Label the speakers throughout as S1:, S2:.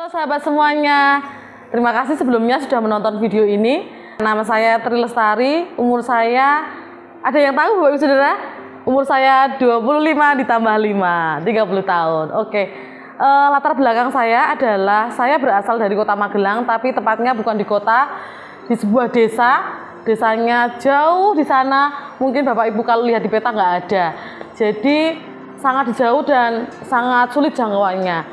S1: Halo sahabat semuanya, terima kasih sebelumnya sudah menonton video ini. Nama saya Tri Lestari, umur saya, ada yang tahu Bapak Ibu Saudara? Umur saya 25 ditambah 5, 30 tahun. Oke, latar belakang saya adalah saya berasal dari kota Magelang, tapi tepatnya bukan di kota, di sebuah desa. Desanya jauh di sana, mungkin Bapak Ibu kalau lihat di peta nggak ada. Jadi sangat jauh dan sangat sulit jangkauannya.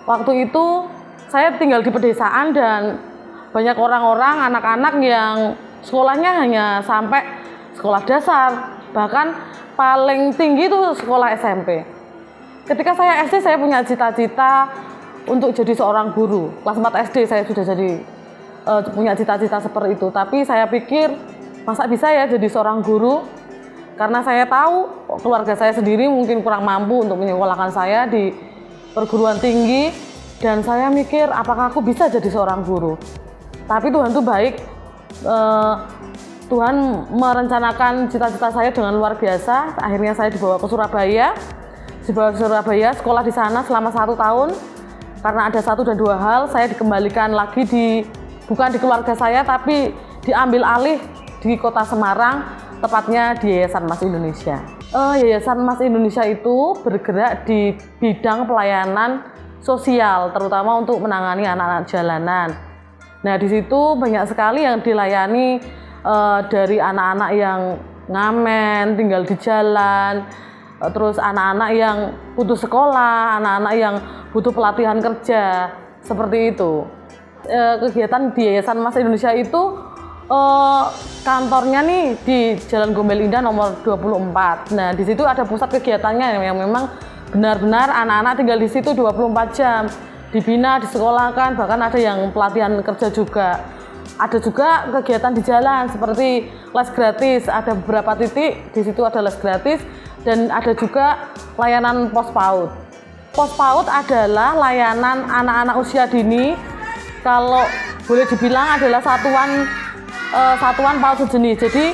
S1: Waktu itu saya tinggal di pedesaan dan banyak orang-orang, anak-anak yang sekolahnya hanya sampai sekolah dasar, bahkan paling tinggi itu sekolah SMP. Ketika saya SD, saya punya cita-cita untuk jadi seorang guru. Kelas 4 SD saya sudah punya cita-cita seperti itu. Tapi saya pikir, masa bisa ya jadi seorang guru? Karena saya tahu keluarga saya sendiri mungkin kurang mampu untuk menyekolahkan saya di perguruan tinggi, dan saya mikir apakah aku bisa jadi seorang guru. Tapi Tuhan tuh baik, Tuhan merencanakan cita-cita saya dengan luar biasa. Akhirnya saya dibawa ke Surabaya, sekolah di sana selama 1 tahun. Karena ada 1 dan 2 hal, saya dikembalikan lagi bukan di keluarga saya, tapi diambil alih di kota Semarang, tepatnya di Yayasan Mas Indonesia. Yayasan Mas Indonesia itu bergerak di bidang pelayanan sosial, terutama untuk menangani anak-anak jalanan. Nah, di situ banyak sekali yang dilayani, dari anak-anak yang ngamen, tinggal di jalan, terus anak-anak yang putus sekolah, anak-anak yang butuh pelatihan kerja, seperti itu. Kegiatan di Yayasan Mas Indonesia itu kantornya nih di Jalan Gombel Indah nomor 24. Nah, di situ ada pusat kegiatannya yang memang benar-benar anak-anak tinggal di situ 24 jam. Dibina, disekolahkan, bahkan ada yang pelatihan kerja juga. Ada juga kegiatan di jalan seperti les gratis, ada beberapa titik di situ ada les gratis, dan ada juga layanan pos PAUD. Pos PAUD adalah layanan anak-anak usia dini, kalau boleh dibilang adalah satuan PAUD sejenis. Jadi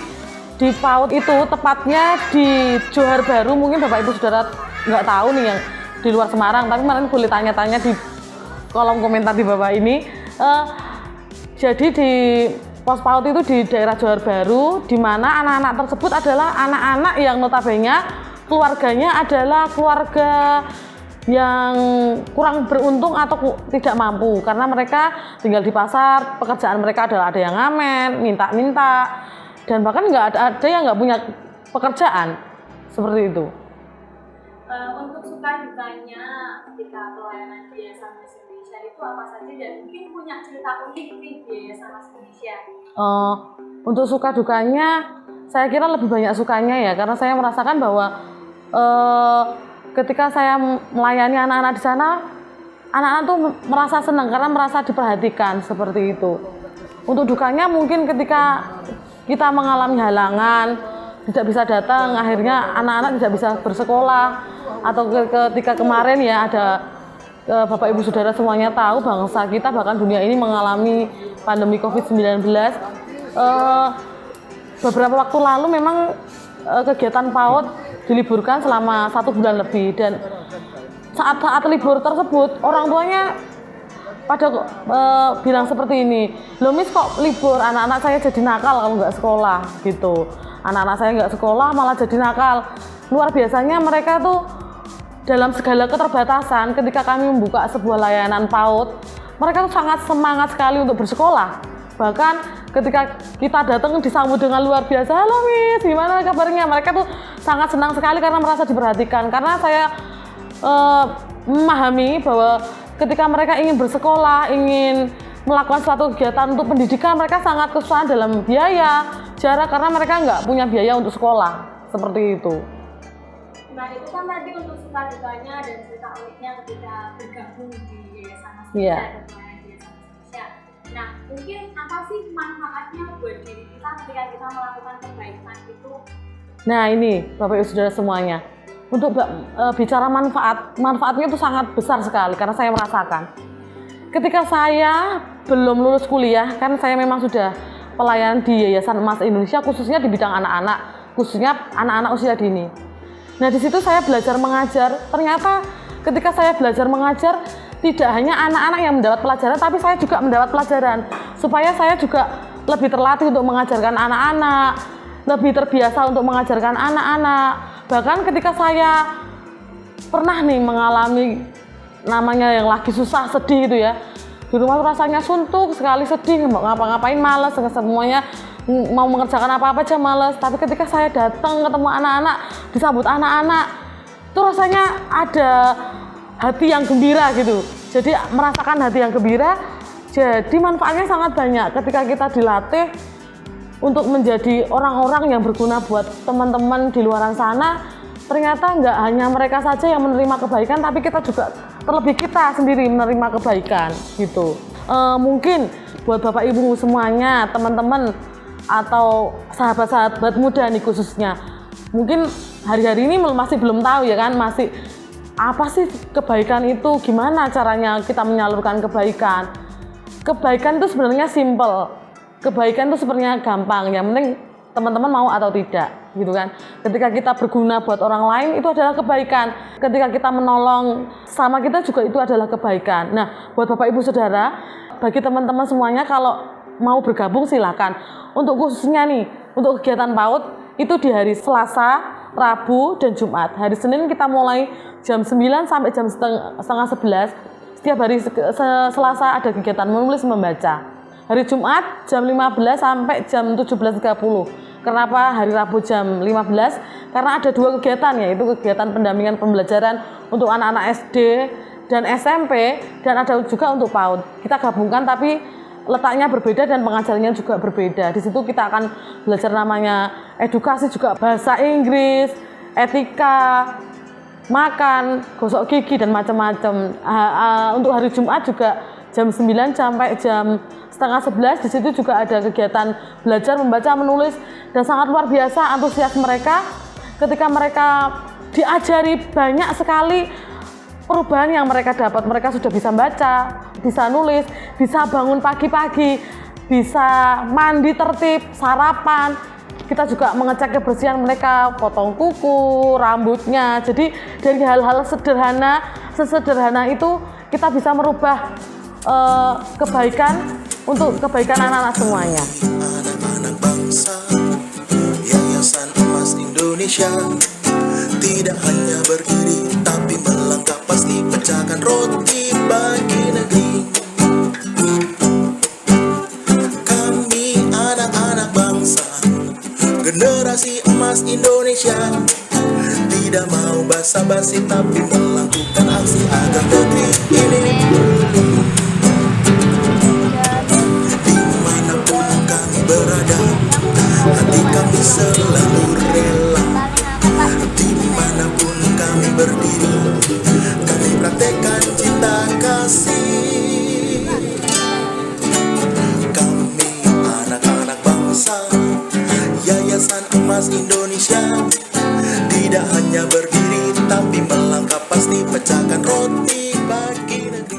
S1: di PAUD itu tepatnya di Johar Baru, mungkin Bapak Ibu Saudara nggak tahu nih yang di luar Semarang, tapi kemarin boleh tanya-tanya di kolom komentar di bawah ini. Jadi di pos PAUD itu di daerah Johar Baru, di mana anak-anak tersebut adalah anak-anak yang notabene keluarganya adalah keluarga yang kurang beruntung atau tidak mampu, karena mereka tinggal di pasar, pekerjaan mereka adalah ada yang ngamen, minta-minta, dan bahkan ada yang nggak punya pekerjaan, seperti itu.
S2: Untuk suka dukanya ketika pelayanan di Yayasan Mas Indonesia itu apa saja, dan mungkin punya cerita unik nih di Yayasan Mas Indonesia?
S1: Untuk suka dukanya, saya kira lebih banyak sukanya ya, karena saya merasakan bahwa ketika saya melayani anak-anak di sana, anak-anak tuh merasa senang karena merasa diperhatikan, seperti itu. Untuk dukanya mungkin ketika kita mengalami halangan, tidak bisa datang, akhirnya anak-anak tidak bisa bersekolah, atau ketika kemarin ya ada Bapak Ibu Saudara semuanya tahu bangsa kita bahkan dunia ini mengalami pandemi COVID-19. Beberapa waktu lalu memang kegiatan PAUD diliburkan selama 1 bulan lebih, dan saat libur tersebut orang tuanya pada bilang seperti ini, "Loh Miss, kok libur? Anak-anak saya jadi nakal kalau nggak sekolah," gitu. Anak-anak saya nggak sekolah malah jadi nakal. Luar biasanya mereka tuh dalam segala keterbatasan, ketika kami membuka sebuah layanan PAUD, mereka tuh sangat semangat sekali untuk bersekolah. Bahkan ketika kita datang disambut dengan luar biasa, "Halo Miss, gimana kabarnya?" Mereka tuh sangat senang sekali karena merasa diperhatikan. Karena saya memahami bahwa ketika mereka ingin bersekolah, ingin melakukan suatu kegiatan untuk pendidikan, mereka sangat kesusahan dalam biaya, jarak, karena mereka nggak punya biaya untuk sekolah, seperti itu.
S2: Nah, itu kan tadi untuk suka dukanya dan cerita uniknya ketika bergabung di Yayasan Mas
S1: Iya.
S2: Indonesia dan pelayanan di Yayasan Mas Indonesia. Nah, mungkin apa sih manfaatnya buat diri kita ketika kita melakukan kebaikan itu?
S1: Nah ini Bapak Ibu Saudara semuanya, untuk bicara manfaatnya itu sangat besar sekali, karena saya merasakan ketika saya belum lulus kuliah, kan saya memang sudah pelayanan di Yayasan Mas Indonesia, khususnya di bidang anak-anak, khususnya anak-anak usia dini. Nah, di situ saya belajar mengajar. Ternyata ketika saya belajar mengajar, tidak hanya anak-anak yang mendapat pelajaran, tapi saya juga mendapat pelajaran supaya saya juga lebih terlatih untuk mengajarkan anak-anak, lebih terbiasa untuk mengajarkan anak-anak. Bahkan ketika saya pernah nih mengalami namanya yang lagi susah, sedih gitu ya, di rumah tuh rasanya suntuk sekali, sedih, mau ngapa-ngapain males, semuanya mau mengerjakan apa-apa aja males. Tapi ketika saya datang ketemu anak-anak, disambut anak-anak, tuh rasanya ada hati yang gembira gitu. Jadi merasakan hati yang gembira, jadi manfaatnya sangat banyak ketika kita dilatih untuk menjadi orang-orang yang berguna buat teman-teman di luar sana. Ternyata nggak hanya mereka saja yang menerima kebaikan, tapi kita juga, terlebih kita sendiri menerima kebaikan gitu. Mungkin buat Bapak Ibu semuanya, teman-teman atau sahabat-sahabat muda nih khususnya, mungkin hari-hari ini masih belum tahu ya kan, masih apa sih kebaikan itu, gimana caranya kita menyalurkan kebaikan. Kebaikan itu sebenarnya simple, kebaikan itu sebenarnya gampang, yang penting teman-teman mau atau tidak gitu kan. Ketika kita berguna buat orang lain, itu adalah kebaikan. Ketika kita menolong sama kita juga, itu adalah kebaikan. Nah, buat Bapak Ibu Saudara, bagi teman-teman semuanya, kalau mau bergabung silakan. Untuk khususnya nih, untuk kegiatan PAUD itu di hari Selasa, Rabu, dan Jumat. Hari Senin kita mulai jam 9 sampai jam setengah 11. Setiap hari Selasa ada kegiatan menulis membaca. Hari Jumat jam 15 sampai jam 17.30. Kenapa hari Rabu jam 15? Karena ada 2 kegiatan, yaitu kegiatan pendampingan pembelajaran untuk anak-anak SD dan SMP, dan ada juga untuk PAUD. Kita gabungkan tapi letaknya berbeda dan pengajarannya juga berbeda. Di situ kita akan belajar namanya edukasi, juga bahasa Inggris, etika, makan, gosok gigi, dan macam-macam. Untuk hari Jumat juga jam 9 sampai jam setengah 11, di situ juga ada kegiatan belajar membaca, menulis, dan sangat luar biasa antusias mereka ketika mereka diajari banyak sekali perubahan yang mereka dapat. Mereka sudah bisa baca, bisa nulis, bisa bangun pagi-pagi, bisa mandi tertib, sarapan. Kita juga mengecek kebersihan mereka, potong kuku, rambutnya. Jadi dari hal-hal sesederhana itu kita bisa merubah kebaikan untuk kebaikan anak-anak semuanya.
S3: Anak-anak bangsa, Yayasan Emas Indonesia tidak hanya berdiri, tapi melangkah pasti pecahkan roti bagi negeri. Kami anak-anak bangsa, generasi emas Indonesia, tidak mau basa-basi tapi melakukan aksi agar negeri ini berada, hati kami selalu rela. Dimanapun kami berdiri, kami praktekkan cinta kasih. Kami anak-anak bangsa, Yayasan Emas Indonesia, tidak hanya berdiri, tapi melangkah pasti pecahkan roti bagi negeri.